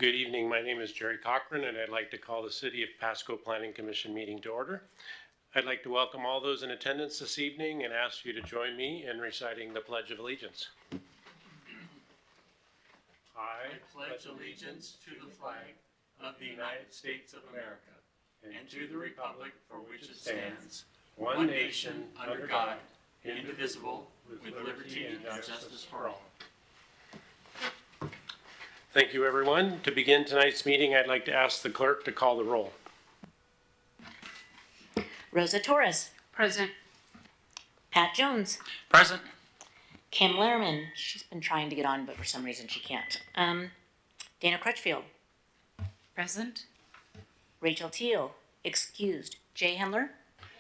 Good evening. My name is Jerry Cochran, and I'd like to call the City of Pasco Planning Commission meeting to order. I'd like to welcome all those in attendance this evening and ask you to join me in reciting the Pledge of Allegiance. I pledge allegiance to the flag of the United States of America and to the republic for which it stands, one nation under God, indivisible, with liberty and justice for all. Thank you, everyone. To begin tonight's meeting, I'd like to ask the clerk to call the roll. Rosa Torres. Present. Pat Jones. Present. Kim Lehrman. She's been trying to get on, but for some reason she can't. Dana Crutchfield. Present. Rachel Teal. Excused. Jay Hendler.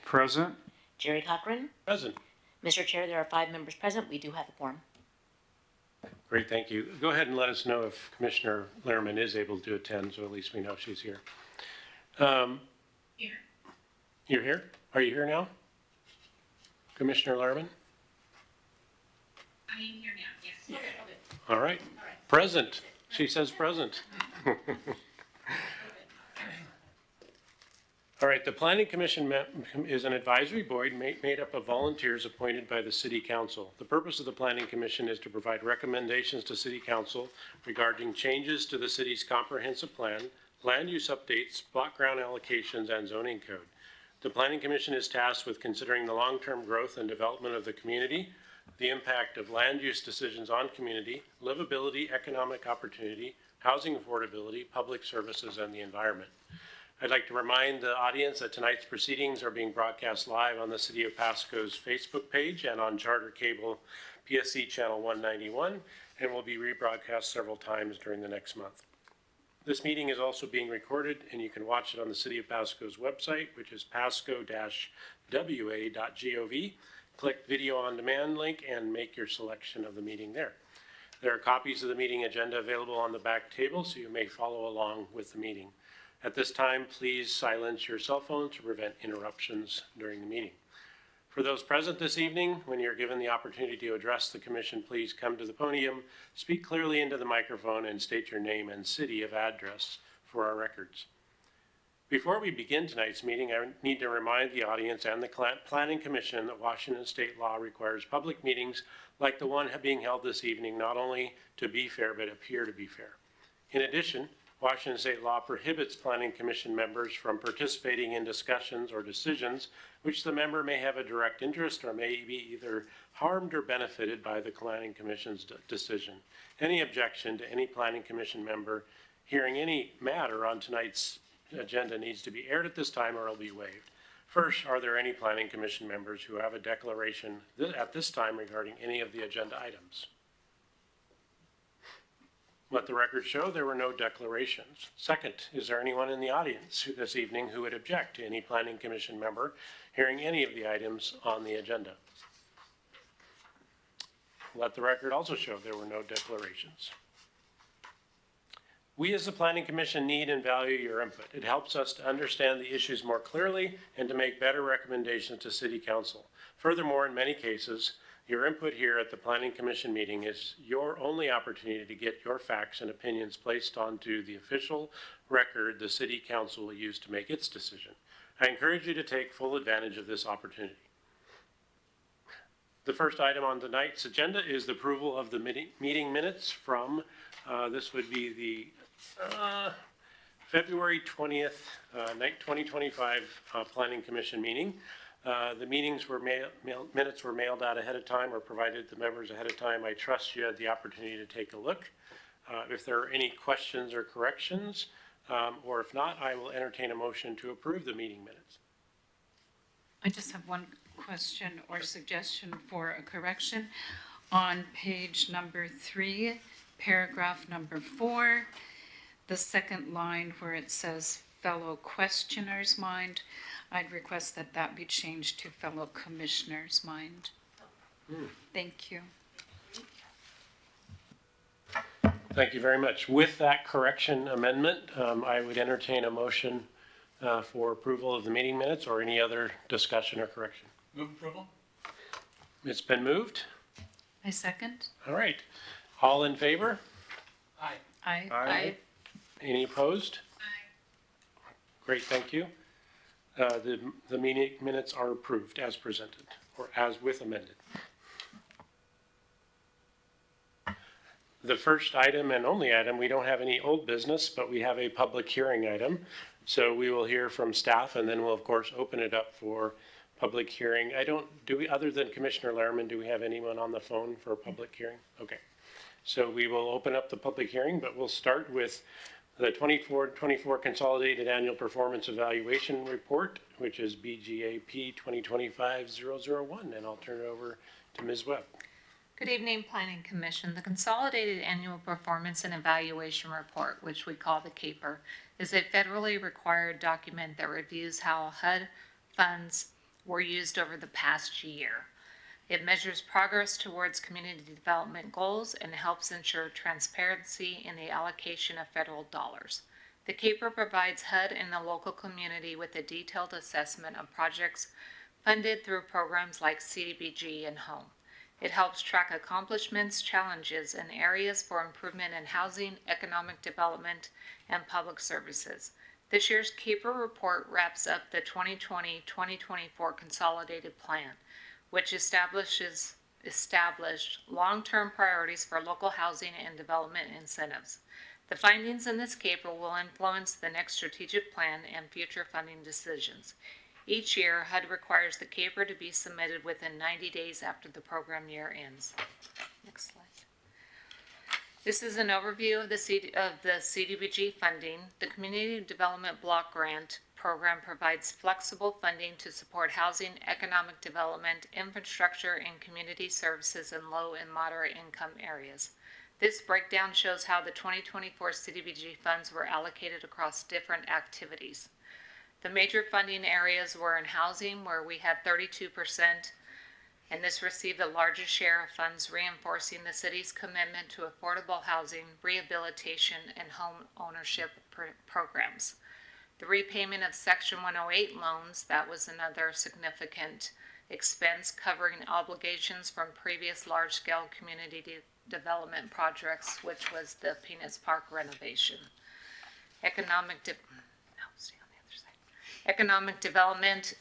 Present. Jerry Cochran. Present. Mr. Chair, there are 5 members present. We do have a quorum. Great, thank you. Go ahead and let us know if Commissioner Lehrman is able to attend, so at least we know she's here. Here. You're here? Are you here now? Commissioner Lehrman? I am here now, yes. Okay. All right. Present. She says present. All right, the Planning Commission is an advisory board made up of volunteers appointed by the City Council. The purpose of the Planning Commission is to provide recommendations to City Council regarding changes to the city's comprehensive plan, land use updates, block ground allocations, and zoning code. The Planning Commission is tasked with considering the long-term growth and development of the community, the impact of land use decisions on community, livability, economic opportunity, housing affordability, public services, and the environment. I'd like to remind the audience that tonight's proceedings are being broadcast live on the City of Pasco's Facebook page and on Charter Cable PSC Channel 191, and will be rebroadcast several times during the next month. This meeting is also being recorded, and you can watch it on the City of Pasco's website, which is pasco-wa.gov. Click Video on Demand link and make your selection of the meeting there. There are copies of the meeting agenda available on the back table, so you may follow along with the meeting. At this time, please silence your cell phone to prevent interruptions during the meeting. For those present this evening, when you're given the opportunity to address the commission, please come to the podium, speak clearly into the microphone, and state your name and city of address for our records. Before we begin tonight's meeting, I need to remind the audience and the Planning Commission that Washington state law requires public meetings like the one being held this evening not only to be fair, but appear to be fair. In addition, Washington state law prohibits Planning Commission members from participating in discussions or decisions which the member may have a direct interest or may be either harmed or benefited by the Planning Commission's decision. Any objection to any Planning Commission member hearing any matter on tonight's agenda needs to be aired at this time or it will be waived. First, are there any Planning Commission members who have a declaration at this time regarding any of the agenda items? Let the record show there were no declarations. Second, is there anyone in the audience this evening who would object to any Planning Commission member hearing any of the items on the agenda? Let the record also show there were no declarations. We as the Planning Commission need and value your input. It helps us to understand the issues more clearly and to make better recommendations to City Council. Furthermore, in many cases, your input here at the Planning Commission meeting is your only opportunity to get your facts and opinions placed onto the official record the City Council will use to make its decision. I encourage you to take full advantage of this opportunity. The first item on tonight's agenda is the approval of the meeting minutes from, this would be the February 20th, 2025 Planning Commission meeting. The minutes were mailed out ahead of time or provided to members ahead of time. I trust you had the opportunity to take a look. If there are any questions or corrections, or if not, I will entertain a motion to approve the meeting minutes. I just have one question or suggestion for a correction. On page number 3, paragraph number 4, the second line where it says fellow questioner's mind, I'd request that that be changed to fellow commissioner's mind. Thank you. Thank you very much. With that correction amendment, I would entertain a motion for approval of the meeting minutes or any other discussion or correction. Move approval. It's been moved. I second. All right. All in favor? Aye. Aye. Aye. Any opposed? Great, thank you. The meeting minutes are approved as presented, or as with amended. The first item and only item, we don't have any old business, but we have a public hearing item. So we will hear from staff and then we'll of course open it up for public hearing. Other than Commissioner Lehrman, do we have anyone on the phone for a public hearing? Okay. So we will open up the public hearing, but we'll start with the 24 Consolidated Annual Performance Evaluation Report, which is BGAP 2025-001, and I'll turn it over to Ms. Webb. Good evening, Planning Commission. The Consolidated Annual Performance and Evaluation Report, which we call the CAPER, is a federally required document that reviews how HUD funds were used over the past year. It measures progress towards community development goals and helps ensure transparency in the allocation of federal dollars. The CAPER provides HUD and the local community with a detailed assessment of projects funded through programs like CDBG and HOME. It helps track accomplishments, challenges, and areas for improvement in housing, economic development, and public services. This year's CAPER report wraps up the 2020-2024 Consolidated Plan, which established long-term priorities for local housing and development incentives. The findings in this CAPER will influence the next strategic plan and future funding decisions. Each year, HUD requires the CAPER to be submitted within 90 days after the program year ends. Next slide. This is an overview of the CDBG funding. The Community Development Block Grant Program provides flexible funding to support housing, economic development, infrastructure, and community services in low and moderate income areas. This breakdown shows how the 2024 CDBG funds were allocated across different activities. The major funding areas were in housing, where we had 32%, and this received the largest share of funds, reinforcing the city's commitment to affordable housing, rehabilitation, and home ownership programs. The repayment of Section 108 loans, that was another significant expense, covering obligations from previous large-scale community development projects, which was the Peanuts Park renovation. Economic development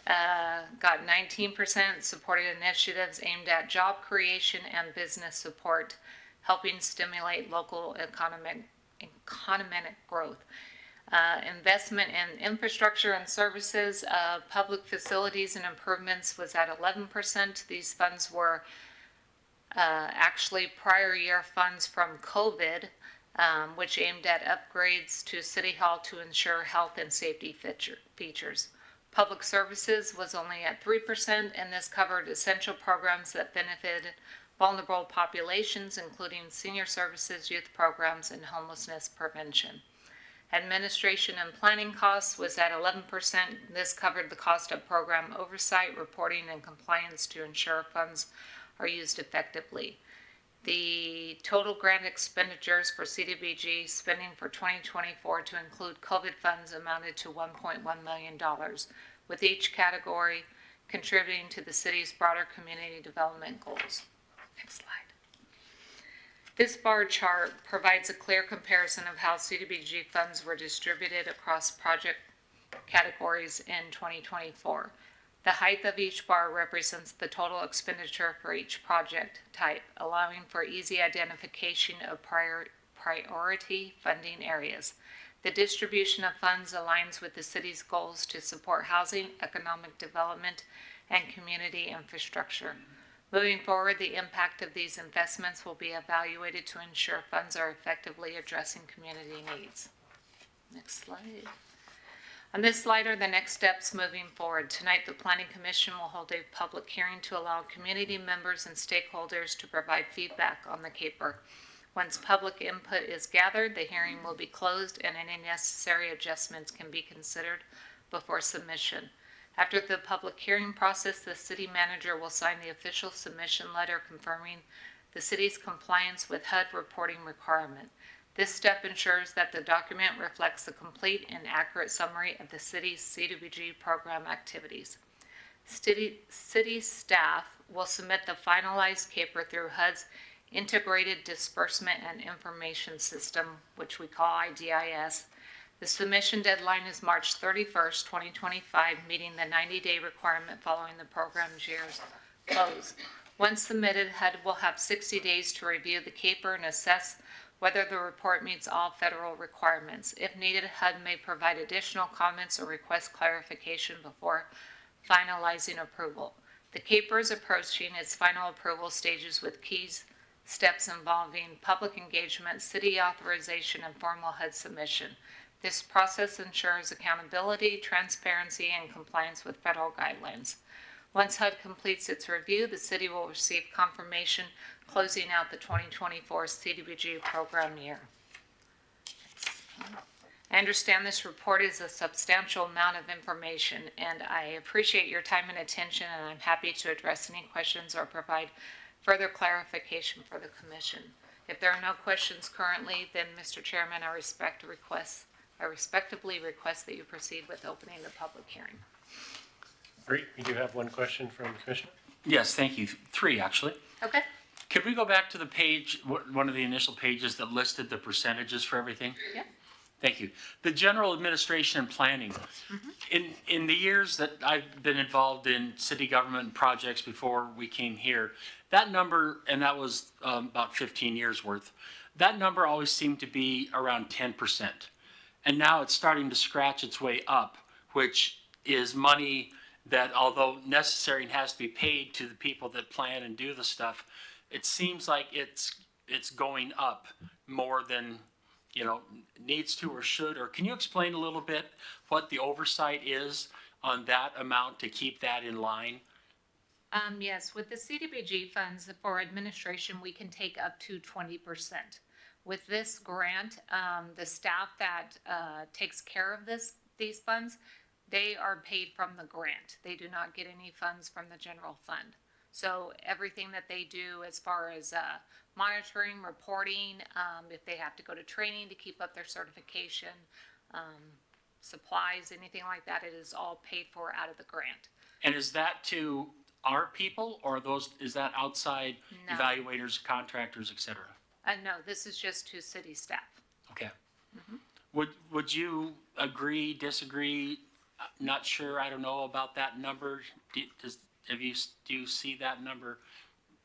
got 19%, supported initiatives aimed at job creation and business support, helping stimulate local economic growth. Investment in infrastructure and services, public facilities and improvements was at 11%. These funds were actually prior year funds from COVID, which aimed at upgrades to City Hall to ensure health and safety features. Public services was only at 3%, and this covered essential programs that benefited vulnerable populations, including senior services, youth programs, and homelessness prevention. Administration and planning costs was at 11%. This covered the cost of program oversight, reporting, and compliance to ensure funds are used effectively. The total grant expenditures for CDBG spending for 2024 to include COVID funds amounted to $1.1 million, with each category contributing to the city's broader community development goals. Next slide. This bar chart provides a clear comparison of how CDBG funds were distributed across project categories in 2024. The height of each bar represents the total expenditure for each project type, allowing for easy identification of priority funding areas. The distribution of funds aligns with the city's goals to support housing, economic development, and community infrastructure. Moving forward, the impact of these investments will be evaluated to ensure funds are effectively addressing community needs. Next slide. On this slide are the next steps moving forward. Tonight, the Planning Commission will hold a public hearing to allow community members and stakeholders to provide feedback on the CAPER. Once public input is gathered, the hearing will be closed and any necessary adjustments can be considered before submission. After the public hearing process, the city manager will sign the official submission letter confirming the city's compliance with HUD reporting requirement. This step ensures that the document reflects a complete and accurate summary of the city's CDBG program activities. City staff will submit the finalized CAPER through HUD's Integrated Disbursement and Information System, which we call IDIS, The submission deadline is March 31st, 2025, meeting the 90-day requirement following the program's year's close. Once submitted, HUD will have 60 days to review the CAPER and assess whether the report meets all federal requirements. If needed, HUD may provide additional comments or request clarification before finalizing approval. The CAPER is approaching its final approval stages with key steps involving public engagement, city authorization, and formal HUD submission. This process ensures accountability, transparency, and compliance with federal guidelines. Once HUD completes its review, the city will receive confirmation closing out the 2024 CDBG program year. I understand this report is a substantial amount of information, and I appreciate your time and attention, and I'm happy to address any questions or provide further clarification for the commission. If there are no questions currently, then Mr. Chairman, I respectively request that you proceed with opening the public hearing. Great, we do have one question from the Commissioner. Yes, thank you. 3, actually. Okay. Could we go back to the page, one of the initial pages that listed the percentages for everything? Yeah. Thank you. The general administration and planning. In the years that I've been involved in city government projects before we came here, that number, and that was about 15 years worth, that number always seemed to be around 10%. And now it's starting to scratch its way up, which is money that, although necessary and has to be paid to the people that plan and do the stuff, it seems like it's going up more than, needs to or should. Or can you explain a little bit what the oversight is on that amount to keep that in line? Yes, with the CDBG funds for administration, we can take up to 20%. With this grant, the staff that takes care of these funds, they are paid from the grant. They do not get any funds from the general fund. So everything that they do as far as monitoring, reporting, if they have to go to training to keep up their certification, supplies, anything like that, it is all paid for out of the grant. And is that to our people, or is that outside No. evaluators, contractors, et cetera? No, this is just to city staff. Okay. Would you agree, disagree? Not sure. I don't know about that number. Do you see that number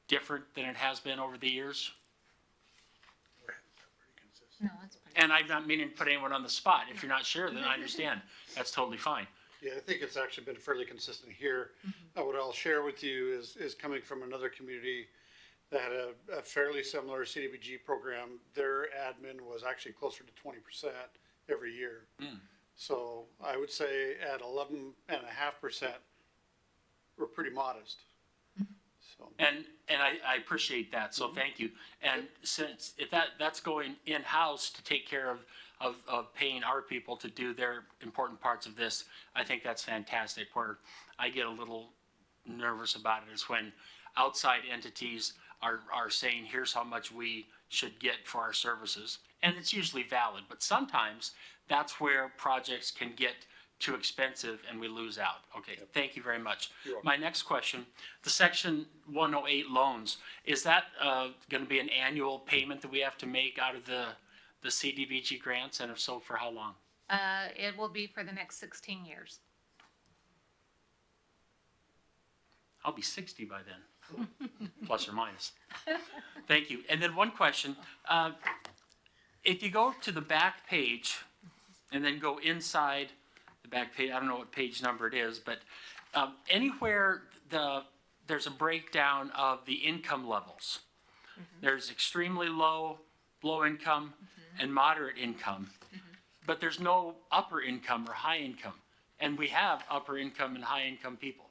different than it has been over the years? No, that's pretty. And I'm not meaning to put anyone on the spot. If you're not sure, then I understand. That's totally fine. Yeah, I think it's actually been fairly consistent here. What I'll share with you is coming from another community that had a fairly similar CDBG program. Their admin was actually closer to 20% every year. So I would say at 11.5%, we're pretty modest. So And I appreciate that, so thank you. And since if that's going in-house to take care of paying our people to do their important parts of this, I think that's fantastic. Where I get a little nervous about it is when outside entities are saying, here's how much we should get for our services. And it's usually valid, but sometimes that's where projects can get too expensive and we lose out. Okay, thank you very much. You're welcome. My next question, the Section 108 loans, is that going to be an annual payment that we have to make out of the CDBG grants, and if so, for how long? It will be for the next 16 years. I'll be 60 by then, plus or minus. Thank you. And then one question, if you go to the back page and then go inside the back page, I don't know what page number it is, but anywhere there's a breakdown of the income levels. There's extremely low income, and moderate income, but there's no upper income or high income. And we have upper income and high income people.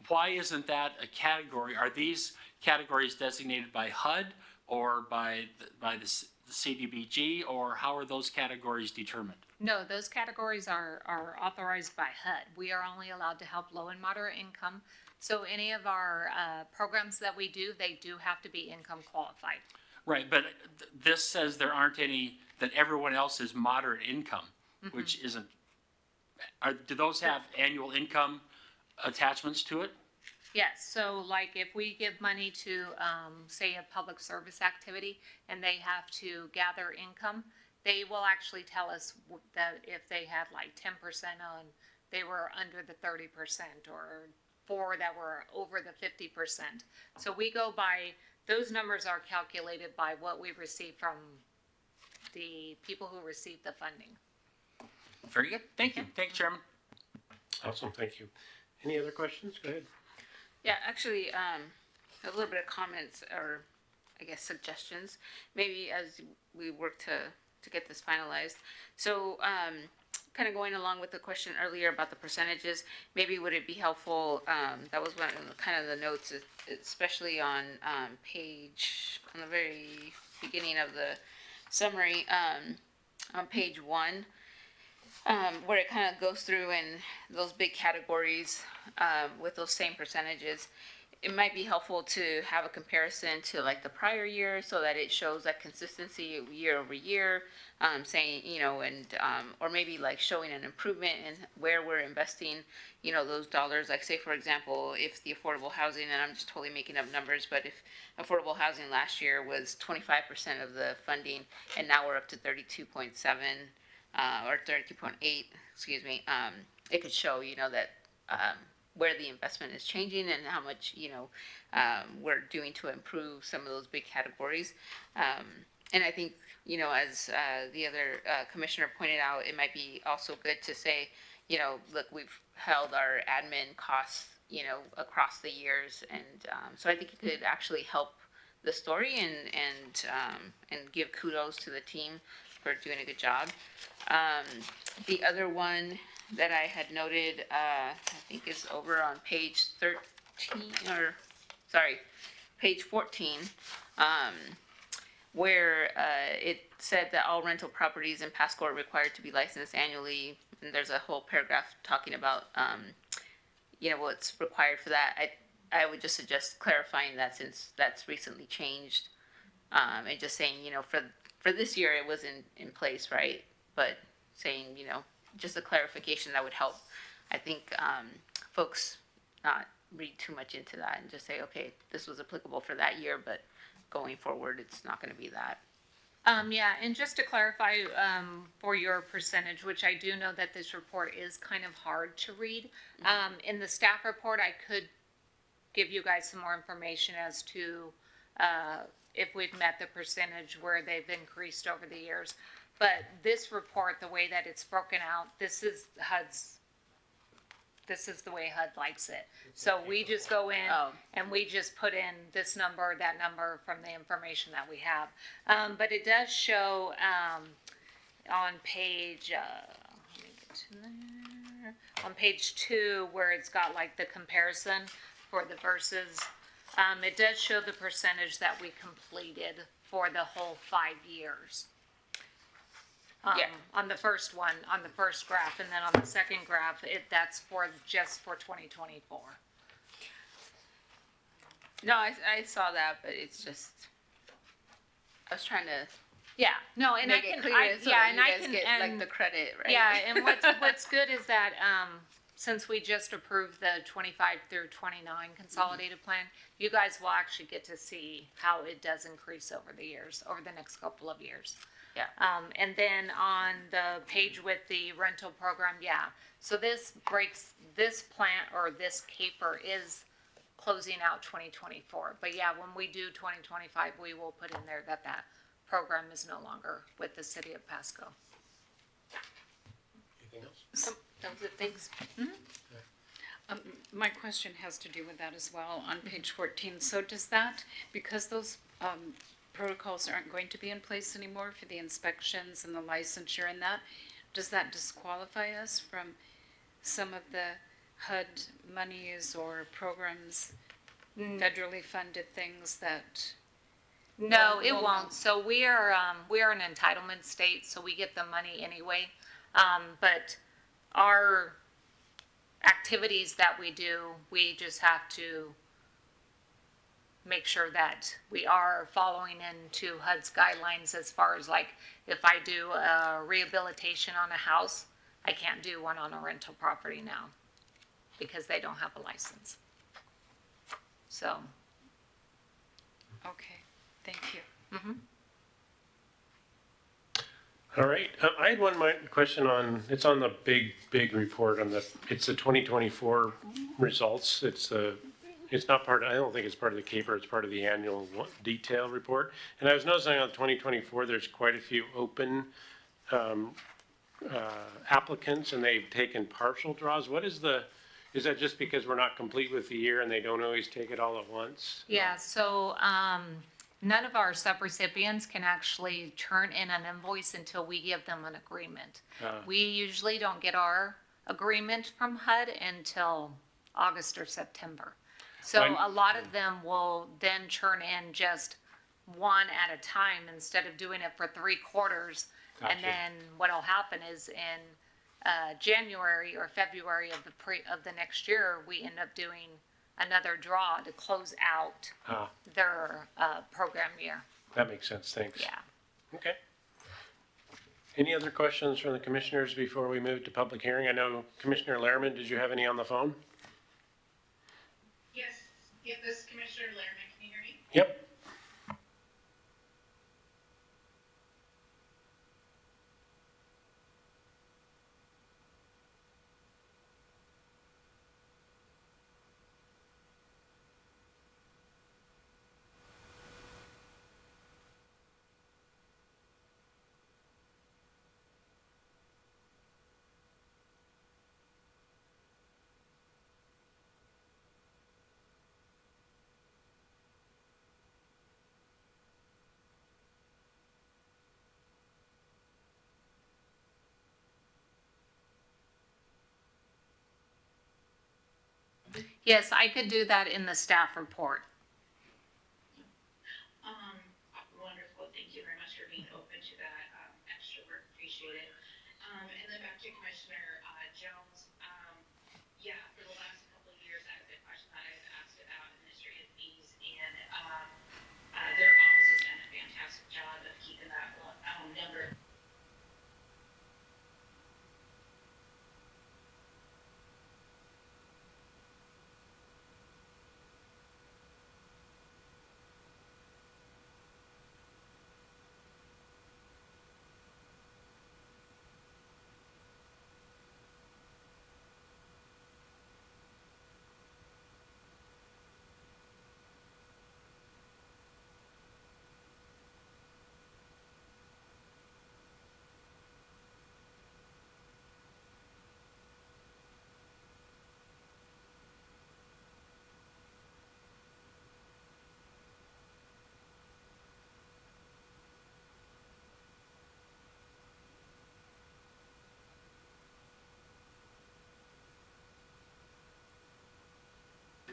Why isn't that a category? Are these categories designated by HUD or by the CDBG, or how are those categories determined? No, those categories are authorized by HUD. We are only allowed to help low and moderate income. So any of our programs that we do, they do have to be income qualified. Right, but this says there aren't any, that everyone else is moderate income, which isn't. Do those have annual income attachments to it? Yes, so like if we give money to, say, a public service activity and they have to gather income, they will actually tell us that if they had like 10% on, they were under the 30%, or 4 that were over the 50%. So we go by, those numbers are calculated by what we receive from the people who receive the funding. Very good. Thank you. Thank you, Chairman. Awesome, thank you. Any other questions? Go ahead. Yeah, actually, a little bit of comments or I guess suggestions, maybe as we work to get this finalized. So, kind of going along with the question earlier about the percentages, maybe would it be helpful, that was one of the, kind of the notes, especially on, on the very beginning of the summary, on page 1, where it kind of goes through in those big categories, with those same percentages. It might be helpful to have a comparison to like the prior year so that it shows that consistency year over year, saying, you know, and, or maybe like showing an improvement in where we're investing, you know, those dollars. Like say, for example, if the affordable housing, and I'm just totally making up numbers, but if affordable housing last year was 25% of the funding and now we're up to 32.7, or 32.8, excuse me, it could show, you know, that, where the investment is changing and how much, you know, we're doing to improve some of those big categories. And I think, you know, as the other commissioner pointed out, it might be also good to say, you know, look, we've held our admin costs, you know, across the years. And so I think it could actually help the story and give kudos to the team for doing a good job. The other one that I had noted, I think is over on page 13, or, sorry, page 14, where it said that all rental properties in Pasco are required to be licensed annually, and there's a whole paragraph talking about, you know, what's required for that. I would just suggest clarifying that since that's recently changed, and just saying, you know, for this year it was in place, right? But saying, you know, just a clarification that would help, I think, folks not read too much into that and just say, okay, this was applicable for that year, but going forward, it's not going to be that. Yeah, and just to clarify, for your percentage, which I do know that this report is kind of hard to read. In the staff report, I could give you guys some more information as to, if we've met the percentage where they've increased over the years. But this report, the way that it's broken out, this is the way HUD likes it. So we just go in and we just put in this number, that number from the information that we have. But it does show, on page, let me get to there, on page 2, where it's got like the comparison for the verses, it does show the percentage that we completed for the whole 5 years. Yeah. On the first one, on the first graph, and then on the second graph, that's just for 2024. No, I saw that, but it's just, I was trying to Yeah, no, and make it clear so that you guys get like the credit, right? Yeah, and what's good is that, since we just approved the 25 through 29 consolidated plan, you guys will actually get to see how it does increase over the years, over the next couple of years. Yeah. And then on the page with the rental program, yeah. So this plant or this caper is closing out 2024. But yeah, when we do 2025, we will put in there that program is no longer with the city of Pasco. Anything else? That was it, thanks. My question has to do with that as well on page 14. So does that, because those protocols aren't going to be in place anymore for the inspections and the licensure and that, does that disqualify us from some of the HUD monies or programs, federally funded things that? No, it Well, won't. So we are an entitlement state, so we get the money anyway. But our activities that we do, we just have to make sure that we are following into HUD's guidelines as far as like, if I do a rehabilitation on a house, I can't do one on a rental property now because they don't have a license. So. Okay, thank you. All right, I had one question on, it's on the big report on it's the 2024 results. It's not part, I don't think it's part of the CAPER, it's part of the annual detail report. And I was noticing on 2024, there's quite a few open applicants and they've taken partial draws. Is that just because we're not complete with the year and they don't always take it all at once? Yeah, so, none of our subrecipients can actually turn in an invoice until we give them an agreement. We usually don't get our agreement from HUD until August or September. So Fine. a lot of them will then churn in just one at a time instead of doing it for 3 quarters. Gotcha. And then what'll happen is in January or February of the next year, we end up doing another draw to close out their program year. That makes sense, thanks. Yeah. Okay. Any other questions from the commissioners before we move to public hearing? I know Commissioner Lehrman, did you have any on the phone? Yes, this is Commissioner Lehrman, can you hear me? Yep. Yes, I could do that in the staff report. Wonderful, thank you very much for being open to that, extra work, appreciate it. And then back to Commissioner, Jones, yeah, for the last couple of years, that's a question that I've asked about administrative fees, and, their office has done a fantastic job of keeping that, number.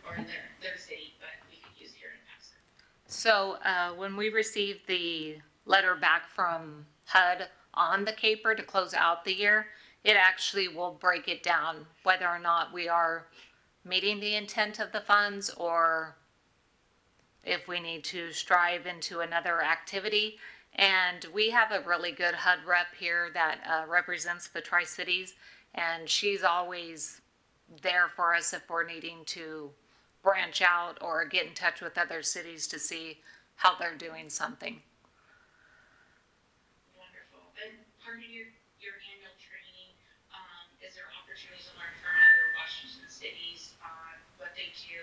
Or in their city, but we could use here in Pasco. So when we receive the letter back from HUD on the CAPER to close out the year, it actually will break it down whether or not we are meeting the intent of the funds or if we need to strive into another activity. And we have a really good HUD rep here that represents the Tri-Cities, and she's always there for us if we're needing to branch out or get in touch with other cities to see how they're doing something. Wonderful. And part of your annual training, is there opportunities to learn from other Washington cities on what they do,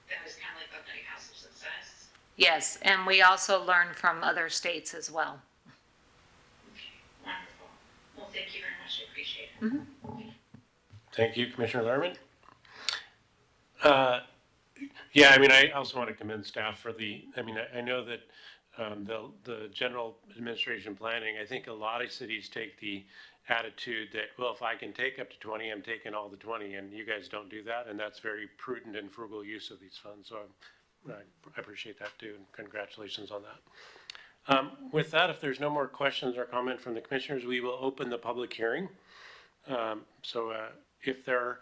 that is kind of like a lighthouse of success? Yes, and we also learn from other states as well. Okay, wonderful. Well, thank you very much, I appreciate it. Thank you, Commissioner Lehrman. Yeah, I mean, I also want to commend staff for I know that the general administration planning, I think a lot of cities take the attitude that, well, if I can take up to 20, I'm taking all the 20, and you guys don't do that, and that's very prudent and frugal use of these funds, so I appreciate that too, and congratulations on that. With that, if there's no more questions or comment from the commissioners, we will open the public hearing. If there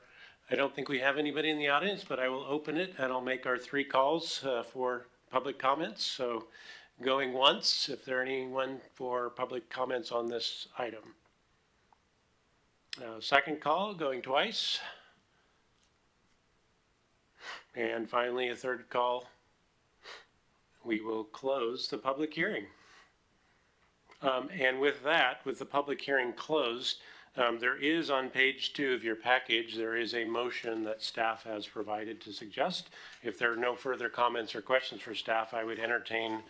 I don't think we have anybody in the audience, but I will open it and I'll make our 3 calls for public comments. So going once, if there anyone for public comments on this item. Second call, going twice. And finally, a third call. We will close the public hearing. And with that, with the public hearing closed, there is on page 2 of your package, there is a motion that staff has provided to suggest. If there are no further comments or questions for staff, I would entertain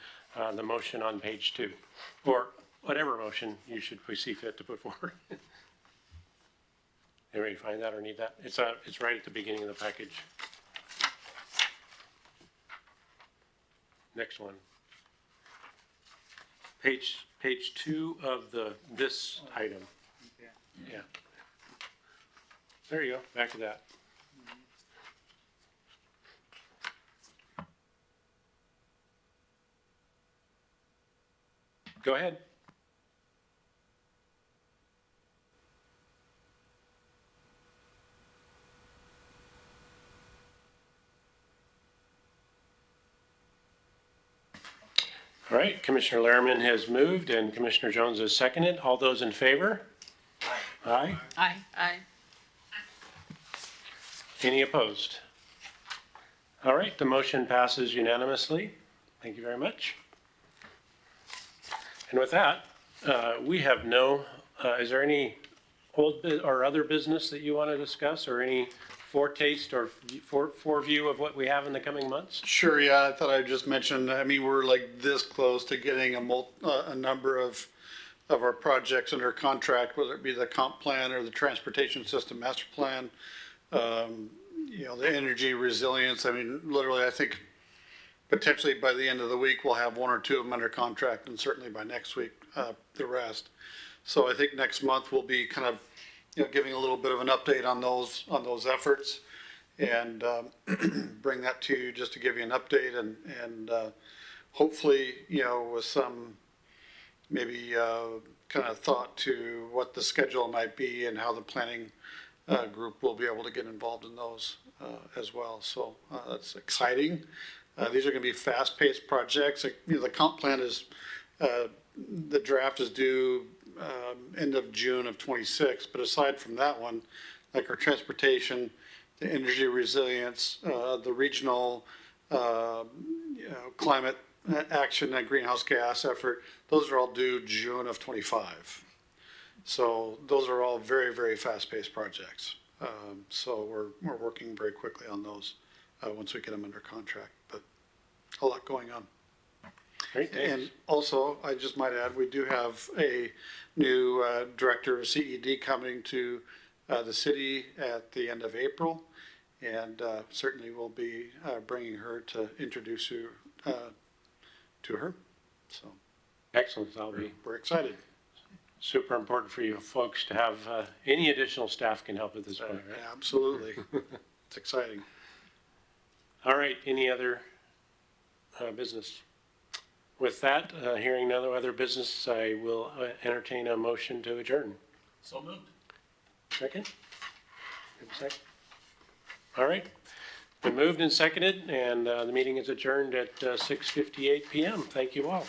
the motion on page 2, or whatever motion you should see fit to put forward. Anybody find that or need that? It's right at the beginning of the package. Next one. Page 2 of this item. Yeah. There you go, back to that. Go ahead. All right, Commissioner Lehrman has moved and Commissioner Jones has seconded. All those in favor? Aye. Aye. Aye. Any opposed? All right, the motion passes unanimously. Thank you very much. And with that, we have no, is there any or other business that you want to discuss, or any foretaste or foreview of what we have in the coming months? Sure, yeah, I thought I'd just mention, I mean, we're like this close to getting a number of our projects under contract, whether it be the comp plan or the transportation system master plan, you know, the energy resilience. I mean, literally, I think potentially by the end of the week, we'll have 1 or 2 of them under contract, and certainly by next week, the rest. So I think next month we'll be kind of, you know, giving a little bit of an update on those efforts, and bring that to you just to give you an update, and hopefully, you know, with some maybe kind of thought to what the schedule might be and how the planning group will be able to get involved in those as well. So that's exciting. These are going to be fast-paced projects. You know, the comp plan is, the draft is due end of June of 26. But aside from that one, like our transportation, the energy resilience, the regional, you know, climate action and greenhouse gas effort, those are all due June of 25. So those are all very, very fast-paced projects. So we're working very quickly on those once we get them under contract. But a lot going on. Great, thanks. And also, I just might add, we do have a new director of CED coming to the city at the end of April, and certainly we'll be bringing her to introduce you to her. So Excellent, that'll be we're excited. super important for you folks to have any additional staff can help at this point, right? Absolutely. It's exciting. All right, any other business? With that, hearing no other business, I will entertain a motion to adjourn. So moved. Second? Good second. All right, been moved and seconded, and the meeting is adjourned at 6:58 PM. Thank you all.